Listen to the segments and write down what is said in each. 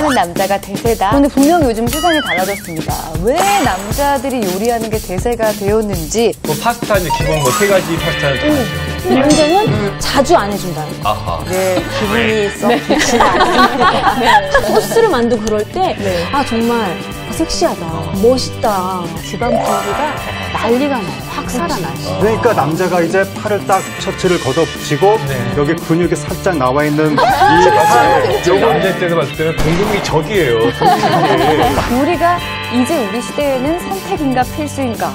요리하는 남자가 대세다. 그런데 분명 요즘 세상이 달라졌습니다. 왜 남자들이 요리하는 게 대세가 되었는지. 뭐 파스타 이제 기본 뭐 3가지 파스타를 다 하죠. 문제는 자주 안 해준다. 아하. 네, 기분이 썩 좋지가 않습니다. 네. 소스를 만들고 그럴 때, 아, 정말 섹시하다, 멋있다. 집안 분위기가 난리가 나요. 확 살아나요. 그러니까 남자가 이제 팔을 딱 셔츠를 걷어붙이고 여기 근육이 살짝 나와 있는 이 팔. 요거 남자 때도 봤을 때는 공공이 적이에요. 요리가 이제 우리 시대에는 선택인가 필수인가?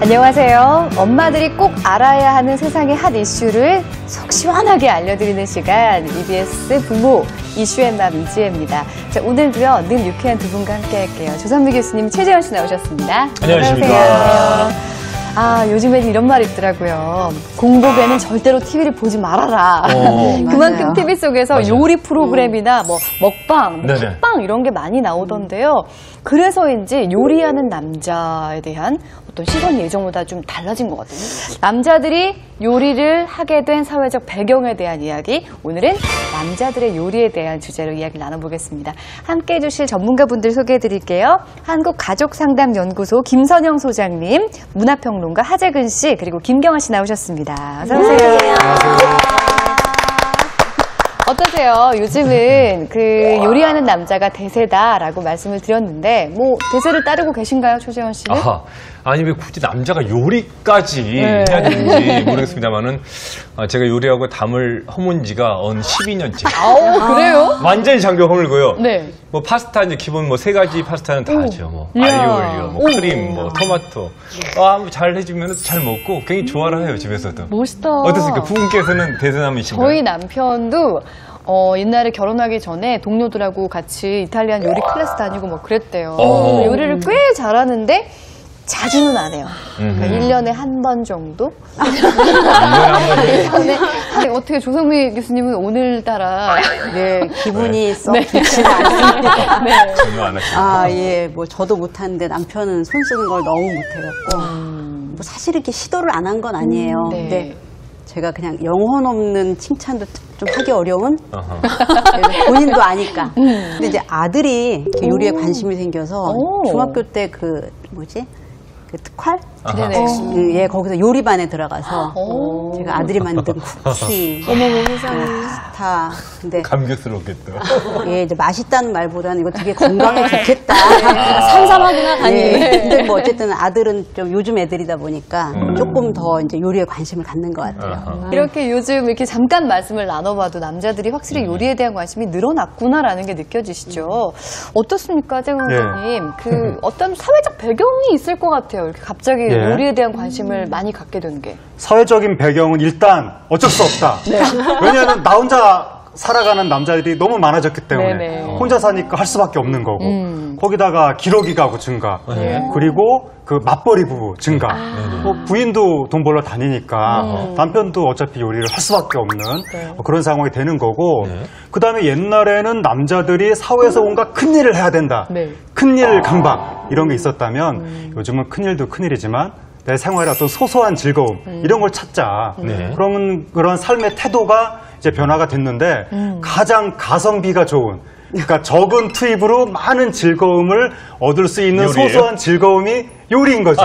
안녕하세요. 엄마들이 꼭 알아야 하는 세상의 핫 이슈를 속 시원하게 알려드리는 시간 EBS 부모 이슈의 맘 이지혜입니다. 자, 오늘도요 늘 유쾌한 두 분과 함께할게요. 조선미 교수님, 최재원 씨 나오셨습니다. 안녕하십니까. 안녕하세요. 아, 요즘에는 이런 말이 있더라고요. 공복에는 절대로 TV를 보지 말아라. 그만큼 TV 속에서 맞아요. 요리 프로그램이나 뭐 먹방, 뭐 네네. 팟빵 이런 게 많이 나오던데요. 그래서인지 요리하는 남자에 대한 어떤 시선이 예전보다 좀 달라진 것 같아요. 남자들이 요리를 하게 된 사회적 배경에 대한 이야기, 오늘은 남자들의 요리에 대한 주제로 이야기를 나눠보겠습니다. 함께해 주실 전문가분들 소개해드릴게요. 한국가족상담연구소 김선영 소장님, 문화평론가 하재근 씨, 그리고 김경아 씨 나오셨습니다. 어서 오세요. 어떠세요? 요즘은 그 요리하는 남자가 대세다라고 말씀을 드렸는데 뭐 대세를 따르고 계신가요, 최재원 씨는? 아하. 아니 왜 굳이 남자가 요리까지 해야 되는지 모르겠습니다만은 제가 요리하고 담을 허문 지가 12년째. 아우, 그래요? 완전히 장벽 허물고요. 네. 뭐 파스타 이제 기본 뭐 3가지 파스타는 다 하죠. 뭐 이야. 알리오 올리오, 뭐 크림, 뭐 토마토. 잘 해주면 잘 먹고 굉장히 좋아를 해요, 집에서도. 멋있다. 어떻습니까? 부분께서는 대단함이신가요? 저희 남편도 옛날에 결혼하기 전에 동료들하고 같이 이탈리안 요리 클래스 다니고 뭐 그랬대요. 요리를 꽤 잘하는데 자주는 안 해요. 그러니까 1년에 한 번 정도? 1년에 한 번이요? 근데 어떻게 조성미 교수님은 오늘따라 네, 기분이 썩 좋지가 않습니다. 네. 전혀 안 하시죠. 아, 예, 뭐 저도 못하는데 남편은 손 쓰는 걸 너무 못해갖고 뭐 사실 이렇게 시도를 안 한 건 아니에요. 네. 근데 제가 그냥 영혼 없는 칭찬도 좀 하기 어려운 아하. 그래서 본인도 아니까. 근데 이제 아들이 이렇게 요리에 관심이 생겨서 중학교 때 그 뭐지? 그 특활? 네네. 예, 거기서 요리반에 들어가서 제가 아들이 만든 쿠키, 어머머 세상에. 파스타. 근데 감격스럽겠다. 예, 이제 맛있다는 말보다는 이거 되게 건강에 좋겠다. 삼삼하구나, 간이. 예, 근데 뭐 어쨌든 아들은 좀 요즘 애들이다 보니까 조금 더 이제 요리에 관심을 갖는 것 같아요. 이렇게 요즘 이렇게 잠깐 말씀을 나눠봐도 남자들이 확실히 요리에 대한 관심이 늘어났구나라는 게 느껴지시죠? 어떻습니까, 재훈 선생님? 그 어떤 사회적 배경이 있을 것 같아요. 이렇게 갑자기 요리에 대한 관심을 많이 갖게 된 게. 사회적인 배경은 일단 어쩔 수 없다. 왜냐하면 나 혼자 살아가는 남자들이 너무 많아졌기 때문에 네네. 혼자 사니까 할 수밖에 없는 거고 거기다가 기러기 가구 증가 그리고 그 맞벌이 부부 증가 뭐 부인도 돈 벌러 다니니까 남편도 어차피 요리를 할 수밖에 없는 그런 상황이 되는 거고 그 다음에 옛날에는 남자들이 사회에서 뭔가 큰일을 해야 된다 큰일 강박 이런 게 있었다면 요즘은 큰일도 큰일이지만 내 생활의 어떤 소소한 즐거움 이런 걸 찾자 그런 삶의 태도가 이제 변화가 됐는데 가장 가성비가 좋은 그러니까 적은 투입으로 많은 즐거움을 얻을 수 있는 요리예요? 소소한 즐거움이 요리인 거죠.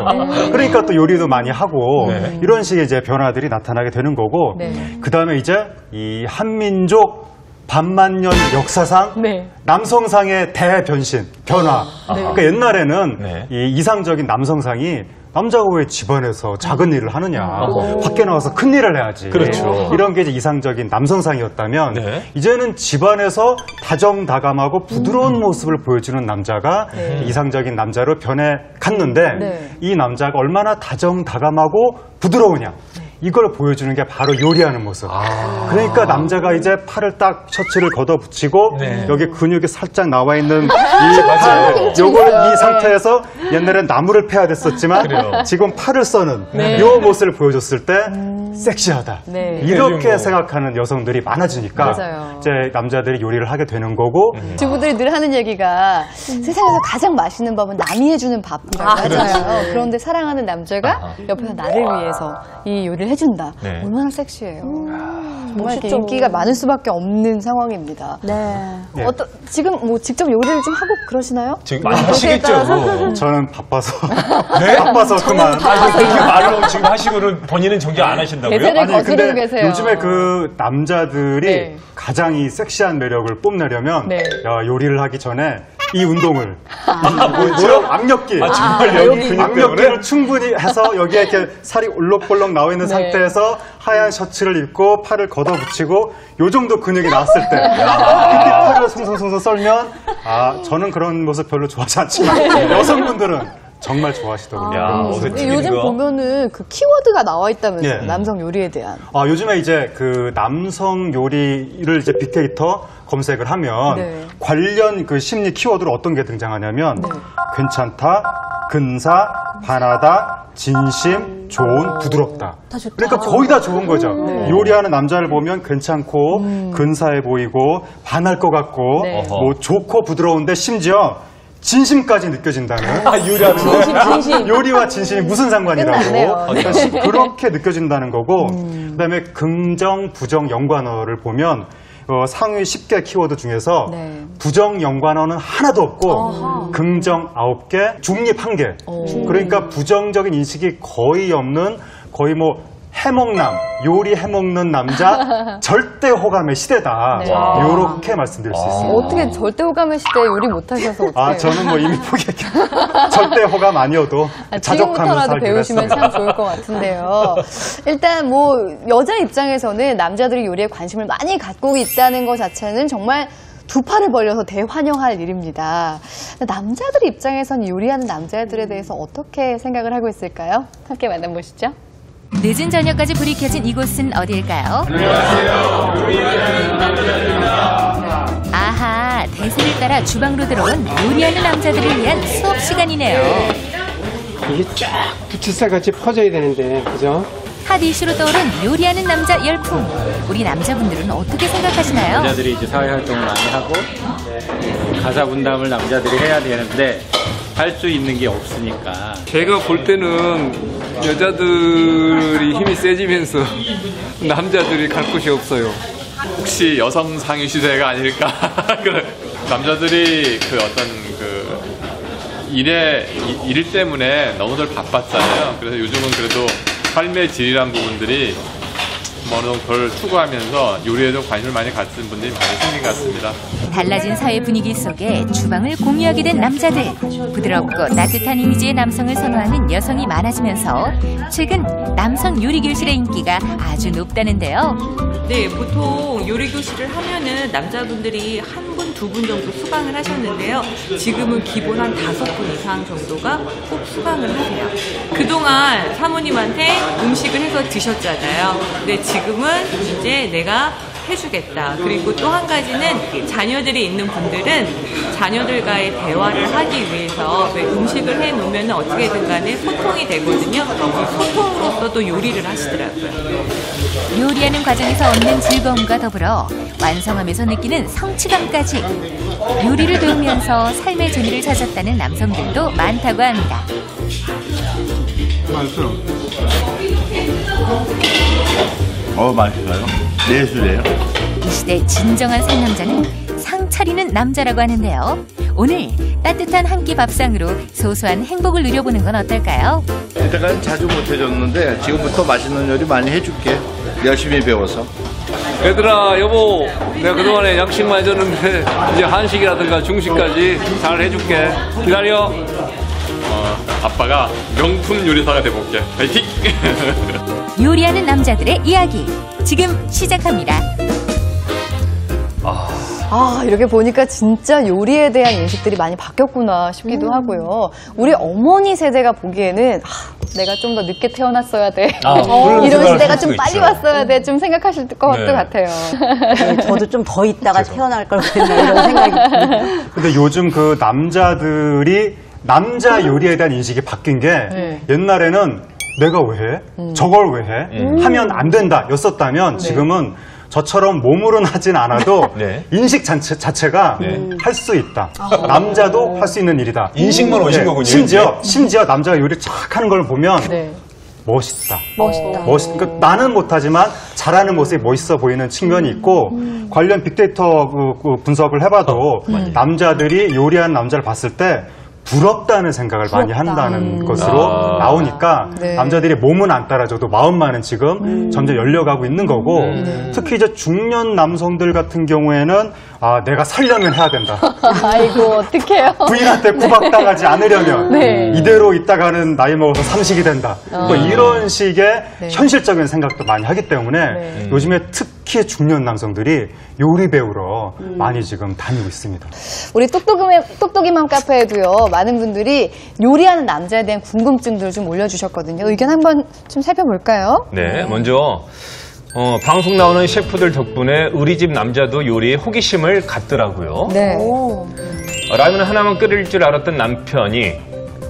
그러니까 또 요리도 많이 하고 이런 식의 이제 변화들이 나타나게 되는 거고 그 다음에 이제 이 한민족 반만년 역사상 남성상의 대변신, 변화. 그러니까 옛날에는 이 이상적인 남성상이 남자가 왜 집안에서 작은 일을 하느냐. 밖에 나와서 큰 일을 해야지. 그렇죠. 이런 게 이제 이상적인 남성상이었다면 이제는 집안에서 다정다감하고 부드러운 모습을 보여주는 남자가 이상적인 남자로 변해갔는데 이 남자가 얼마나 다정다감하고 부드러우냐. 이걸 보여주는 게 바로 요리하는 모습. 그러니까 남자가 이제 팔을 딱 셔츠를 걷어붙이고 여기 근육이 살짝 나와 있는 이 팔, 요걸 이 상태에서 옛날엔 나무를 패야 됐었지만 지금 팔을 써는 이 모습을 보여줬을 때 섹시하다. 네. 이렇게 뭐. 생각하는 여성들이 많아지니까 맞아요. 이제 남자들이 요리를 하게 되는 거고 주부들이 늘 하는 얘기가 세상에서 가장 맛있는 밥은 남이 해주는 밥이라고 하잖아요. 그런데 사랑하는 남자가 옆에서 나를 위해서 이 요리를 해준다. 네. 얼마나 섹시해요. 정말 이렇게 멋있죠. 인기가 많을 수밖에 없는 상황입니다. 네. 예. 지금 뭐 직접 요리를 좀 하고 그러시나요? 지금 많이 하시겠죠. 저는 바빠서 네? 바빠서 그만. 그렇게 말을 지금 하시고는 본인은 정리 안 하신다고요? 대세를 아니 근데 거스르고 계세요. 요즘에 그 남자들이 네. 가장 이 섹시한 매력을 뽐내려면 네. 요리를 하기 전에 이 운동을 뭐죠? 악력기. 정말 여기 근육 악력기를 때문에? 충분히 해서 여기에 이렇게 살이 올록볼록 나와 있는 네. 상태에서 하얀 셔츠를 입고 팔을 걷어붙이고 요 정도 근육이 나왔을 때 이렇게 팔을 송송송송 썰면 저는 그런 모습 별로 좋아하지 않지만 여성분들은 정말 좋아하시더군요. 야, 어서 근데 튀기는 요즘 거. 보면은 그 키워드가 나와 있다면서요. 예. 남성 요리에 대한. 요즘에 이제 그 남성 요리를 이제 빅데이터 검색을 하면 네. 관련 그 심리 키워드로 어떤 게 등장하냐면 네. 괜찮다, 근사, 반하다, 진심, 좋은, 부드럽다. 다 좋다. 그러니까 거의 다 좋은 거죠. 네. 요리하는 남자를 보면 괜찮고 근사해 보이고 반할 것 같고 네. 뭐 좋고 부드러운데 심지어 진심까지 느껴진다는. 요리하는 진심. 요리와 진심이 무슨 상관이라고. 끝났네요. 그러니까 그렇게 느껴진다는 거고, 그다음에 긍정, 부정 연관어를 보면 상위 10개 키워드 중에서 네. 부정 연관어는 하나도 없고 긍정 9개, 중립 1개. 그러니까 부정적인 인식이 거의 없는 거의 뭐 해먹남, 요리 해먹는 남자 절대 호감의 시대다. 네. 이렇게 말씀드릴 수 있습니다. 어떻게 절대 호감의 시대에 요리 못하셔서 어떻게 저는 뭐 이미 포기했겠 절대 호감 아니어도 자족하면서 지금부터라도 살기로 배우시면 했습니다. 참 좋을 것 같은데요. 일단 뭐 여자 입장에서는 남자들이 요리에 관심을 많이 갖고 있다는 것 자체는 정말 두 팔을 벌려서 대환영할 일입니다. 남자들 입장에서는 요리하는 남자들에 대해서 어떻게 생각을 하고 있을까요? 함께 만나보시죠. 늦은 저녁까지 불이 켜진 이곳은 어딜까요? 아하, 대세를 따라 주방으로 들어온 요리하는 남자들을 위한 수업 시간이네요. 이게 쫙 부츠살같이 퍼져야 되는데, 그죠? 핫 이슈로 떠오른 요리하는 남자 열풍. 우리 남자분들은 어떻게 생각하시나요? 여자들이 이제 사회 활동을 많이 하고 가사 분담을 남자들이 해야 되는데 할 수 있는 게 없으니까. 제가 볼 때는 여자들이 힘이 세지면서 남자들이 갈 곳이 없어요. 혹시 여성 상위 시대가 아닐까? 남자들이 그 어떤 그 일 때문에 너무들 바빴잖아요. 그래서 요즘은 그래도 삶의 질이란 부분들이 어느 정도 덜 추구하면서 요리에 좀 관심을 많이 갖는 분들이 많이 생긴 것 같습니다. 달라진 사회 분위기 속에 주방을 공유하게 된 남자들. 부드럽고 따뜻한 이미지의 남성을 선호하는 여성이 많아지면서 최근 남성 요리 교실의 인기가 아주 높다는데요. 네, 보통 요리 교실을 하면은 남자분들이 한 분, 두 분 정도 수강을 하셨는데요. 지금은 기본 한 5분 이상 정도가 꼭 수강을 하세요. 그동안 사모님한테 음식을 해서 드셨잖아요. 근데 지금은 이제 내가 해주겠다. 그리고 또 한 가지는 자녀들이 있는 분들은 자녀들과의 대화를 하기 위해서 왜 음식을 해놓으면 어떻게든 간에 소통이 되거든요. 이 소통으로서도 요리를 하시더라고요. 요리하는 과정에서 얻는 즐거움과 더불어 완성하면서 느끼는 성취감까지 요리를 배우면서 삶의 재미를 찾았다는 남성들도 많다고 합니다. 맛있어요. 맛있어요. 예술이에요. 이 시대 진정한 상남자는 상 차리는 남자라고 하는데요. 오늘 따뜻한 한 끼 밥상으로 소소한 행복을 누려보는 건 어떨까요? 이때까지 자주 못 해줬는데 지금부터 맛있는 요리 많이 해줄게. 열심히 배워서. 얘들아, 여보, 내가 그동안에 양식만 해줬는데 이제 한식이라든가 중식까지 잘 해줄게. 기다려. 아빠가 명품 요리사가 돼볼게. 파이팅! 요리하는 남자들의 이야기 지금 시작합니다. 이렇게 보니까 진짜 요리에 대한 인식들이 많이 바뀌었구나 싶기도 하고요. 우리 어머니 세대가 보기에는 내가 좀 더 늦게 태어났어야 돼. 이런 시대가 좀 빨리 왔어야 돼. 좀 생각하실 것 같아요. 네, 저도 좀 더 있다가 태어날 걸 그랬나 이런 생각이 듭니다. 근데 요즘 그 남자들이 남자 요리에 대한 인식이 바뀐 게 옛날에는 내가 왜 해? 저걸 왜 해? 하면 안 된다 였었다면 지금은 저처럼 몸으로는 하진 않아도 네. 인식 자체가 할 수 있다. 남자도 할 수 있는 일이다. 인식만 오신 거군요. 심지어 남자가 요리 착 하는 걸 보면 멋있다. 그러니까 나는 못하지만 잘하는 모습이 멋있어 보이는 측면이 있고 관련 빅데이터 그 분석을 해봐도 남자들이 요리하는 남자를 봤을 때 부럽다는 생각을 많이 한다는 것으로 나오니까 남자들이 몸은 안 따라줘도 마음만은 지금 점점 열려가고 있는 거고 특히 이제 중년 남성들 같은 경우에는 아 내가 살려면 해야 된다. 아이고 어떡해요. 부인한테 구박당하지 않으려면 이대로 있다가는 나이 먹어서 삼식이 된다. 뭐 이런 식의 현실적인 생각도 많이 하기 때문에 요즘에 특히 중년 남성들이 요리 배우러 많이 지금 다니고 있습니다. 우리 똑똑이맘 카페에도요 많은 분들이 요리하는 남자에 대한 궁금증들을 좀 올려주셨거든요. 의견 한번 좀 살펴볼까요? 네, 먼저 방송 나오는 셰프들 덕분에 우리 집 남자도 요리에 호기심을 갖더라고요. 네. 라면 하나만 끓일 줄 알았던 남편이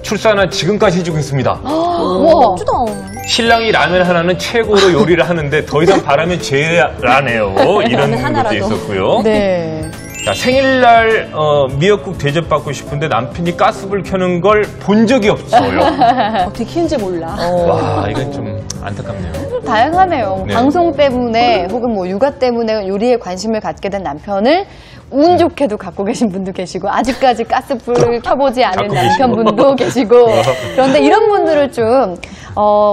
출산한 지금까지 해주고 있습니다. 우와. 신랑이 라면 하나는 최고로 요리를 하는데 더 이상 바라면 죄라네요. 이런 것도 있었고요. 네. 자, 생일날 미역국 대접받고 싶은데 남편이 가스불 켜는 걸 본 적이 없어요. 어떻게 키운지 몰라. 와, 이건 좀 안타깝네요. 다양하네요. 네. 방송 때문에 혹은 뭐 육아 때문에 요리에 관심을 갖게 된 남편을 운 좋게도 갖고 계신 분도 계시고 아직까지 가스불을 켜보지 않은 남편분도 계시고 그런데 이런 분들을 좀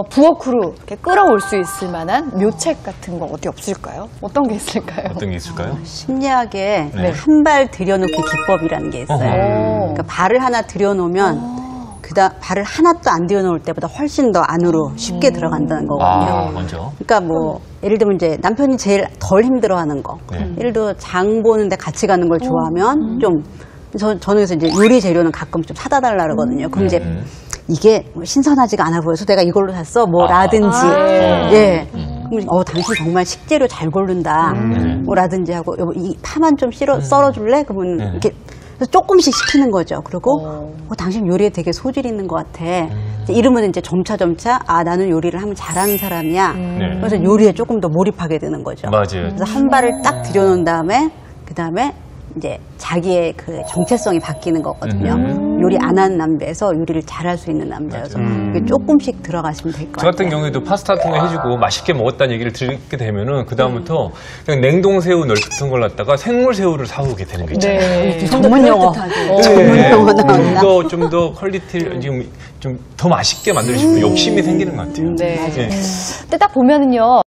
부엌으로 이렇게 끌어올 수 있을 만한 묘책 같은 거 어디 없을까요? 어떤 게 있을까요? 어떤 게 있을까요? 심리학에 네. 한 발 들여놓기 기법이라는 게 있어요. 그러니까 발을 하나 들여놓으면 발을 하나도 안 들여놓을 때보다 훨씬 더 안으로 쉽게 들어간다는 거거든요. 먼저. 그러니까 뭐 예를 들면 이제 남편이 제일 덜 힘들어하는 거. 예를 들어 장 보는데 같이 가는 걸 좋아하면 좀 저는 그래서 이제 요리 재료는 가끔 좀 사다 달라 그러거든요. 그럼 이제 이게 뭐 신선하지가 않아 보여서 내가 이걸로 샀어 뭐라든지 예. 그럼 당신 정말 식재료 잘 고른다 뭐라든지 하고 여보 이 파만 좀 썰어줄래? 그러면 이렇게 조금씩 시키는 거죠. 그리고 당신 요리에 되게 소질 있는 것 같아. 이러면 이제 점차 아 나는 요리를 하면 잘하는 사람이야. 그래서 요리에 조금 더 몰입하게 되는 거죠. 맞아요. 그래서 한 발을 딱 들여놓은 다음에 그 다음에 이제 자기의 그 정체성이 바뀌는 거거든요. 요리 안 하는 남자에서 요리를 잘할 수 있는 남자여서 이게 조금씩 들어가시면 될 것 같아요. 저 같은 경우에도 파스타 같은 거 해주고 맛있게 먹었다는 얘기를 듣게 되면은 그다음부터 그냥 냉동새우 같은 걸 갖다가 생물새우를 사오게 되는 거 있잖아요. 네. 전문 용어. 전문 용어 나온다. 좀 더 퀄리티를 지금 좀 더 맛있게 만들고 싶은 욕심이 생기는 것 같아요. 네. 근데 딱 보면은요.